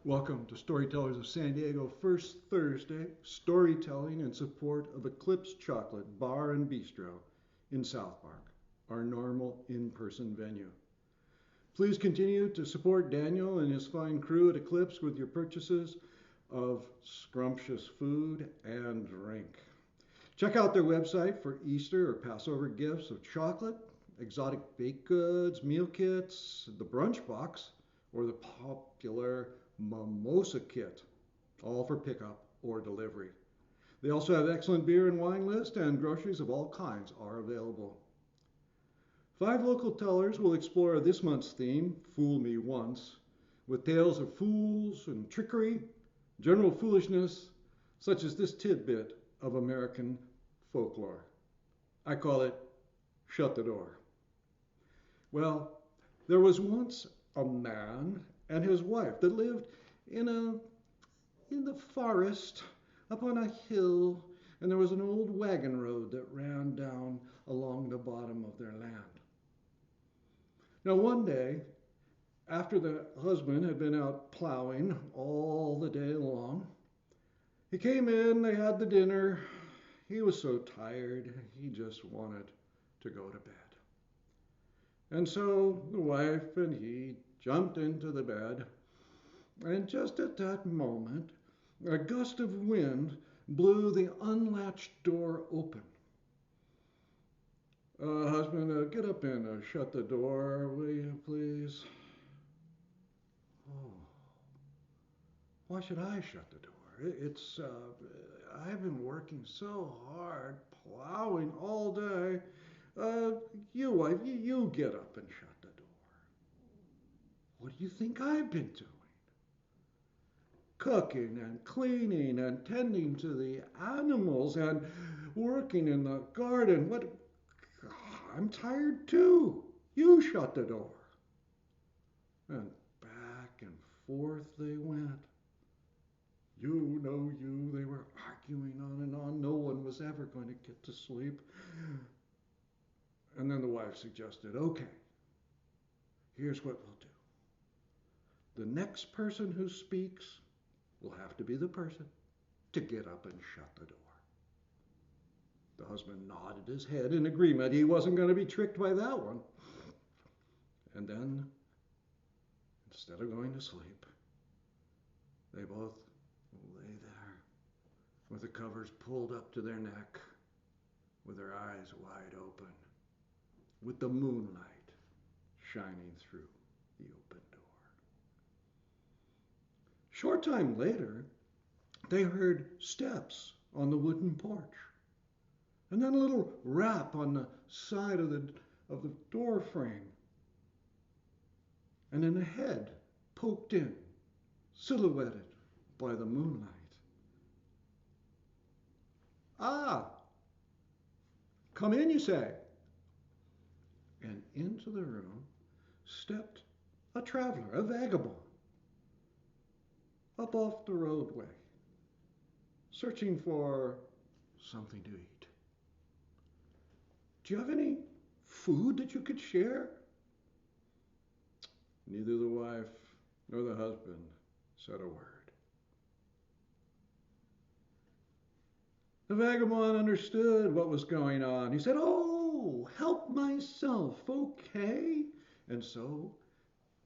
Welcome to Storytellers of San Diego First Thursday, storytelling in support of Eclipse Chocolate Bar and Bistro in South Park, our normal in-person venue. Please continue to support Daniel and his fine crew at Eclipse with your purchases of scrumptious food and drink. Check out their website for Easter or Passover gifts of chocolate, exotic baked goods, meal kits, the brunch box, or the popular mimosa kit, all for pickup or delivery. They also have excellent beer and wine list, and groceries of all kinds are available. 5 local tellers will explore this month's theme, Fool Me Once, with tales of fools and trickery, general foolishness, such as this tidbit of American folklore. I call it Shut the Door. Well, there was once a man and his wife that lived in the forest up on a hill, and there was an old wagon road that ran down along the bottom of their land. Now one day, after the husband had been out plowing all the day long, he came in, they had the dinner. He was so tired, he just wanted to go to bed. And so the wife and he jumped into the bed, and just at that moment, a gust of wind blew the unlatched door open. Husband, get up and shut the door, will you, please? Oh, why should I shut the door? I've been working so hard, plowing all day. You, wife, you get up and shut the door. What do you think I've been doing? Cooking and cleaning and tending to the animals and working in the garden. What? I'm tired too. You shut the door. And back and forth they went. They were arguing on and on. No one was ever going to get to sleep. And then the wife suggested, okay, here's what we'll do. The next person who speaks will have to be the person to get up and shut the door. The husband nodded his head in agreement. He wasn't going to be tricked by that one. And then, instead of going to sleep, they both lay there with the covers pulled up to their neck, with their eyes wide open, with the moonlight shining through the open door. Short time later, they heard steps on the wooden porch, and then a little rap on the side of the door frame, and then a head poked in, silhouetted by the moonlight. Ah, come in, you say. And into the room stepped a traveler, a vagabond, up off the roadway, searching for something to eat. Do you have any food that you could share? Neither the wife nor the husband said a word. The vagabond understood what was going on. He said, "Oh, help myself, okay?" And so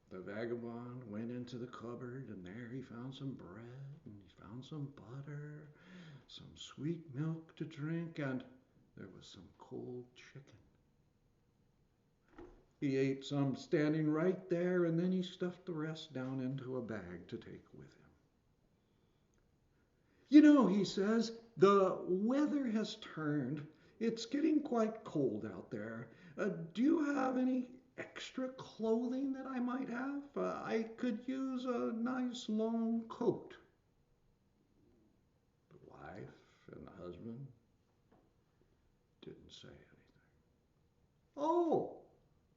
the vagabond went into the cupboard, and there he found some bread, and he found some butter, some sweet milk to drink, and there was some cold chicken. He ate some standing right there, and then he stuffed the rest down into a bag to take with him. You know, he says, the weather has turned. It's getting quite cold out there. Do you have any extra clothing that I might have? I could use a nice long coat. The wife and the husband didn't say anything. Oh,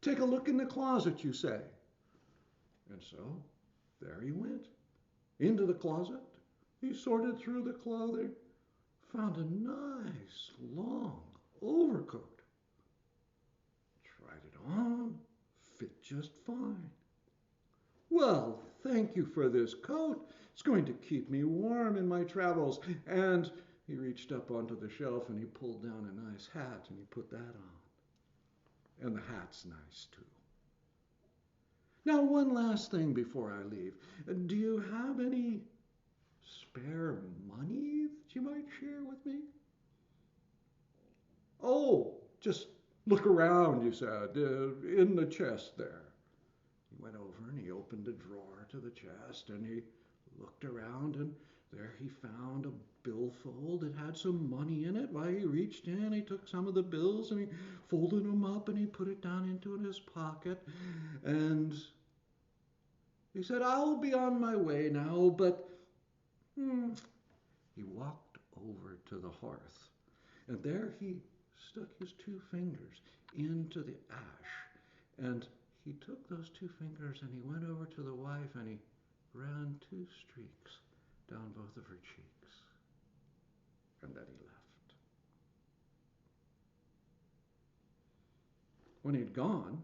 take a look in the closet, you say. And so there he went into the closet. He sorted through the clothing, found a nice long overcoat, tried it on, fit just fine. Well, thank you for this coat. It's going to keep me warm in my travels. And he reached up onto the shelf and he pulled down a nice hat and he put that on. And the hat's nice too. Now, one last thing before I leave. Do you have any spare money that you might share with me? Oh, just look around, you said, in the chest there. He went over and he opened a drawer to the chest and he looked around and there he found a billfold that had some money in it. Why, he reached in, he took some of the bills and he folded them up and he put it down into his pocket. And he said, I'll be on my way now, but he walked over to the hearth. And there he stuck his two fingers into the ash. And he took those two fingers and he went over to the wife and he ran two streaks down both of her cheeks. And then he left. When he'd gone,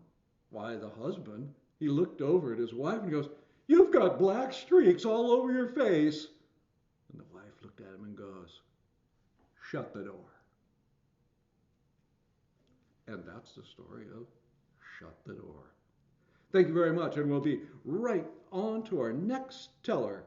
why, the husband, he looked over at his wife and goes, You've got black streaks all over your face. And the wife looked at him and goes, Shut the door. And that's the story of Shut the Door. Thank you very much, and we'll be right on to our next teller.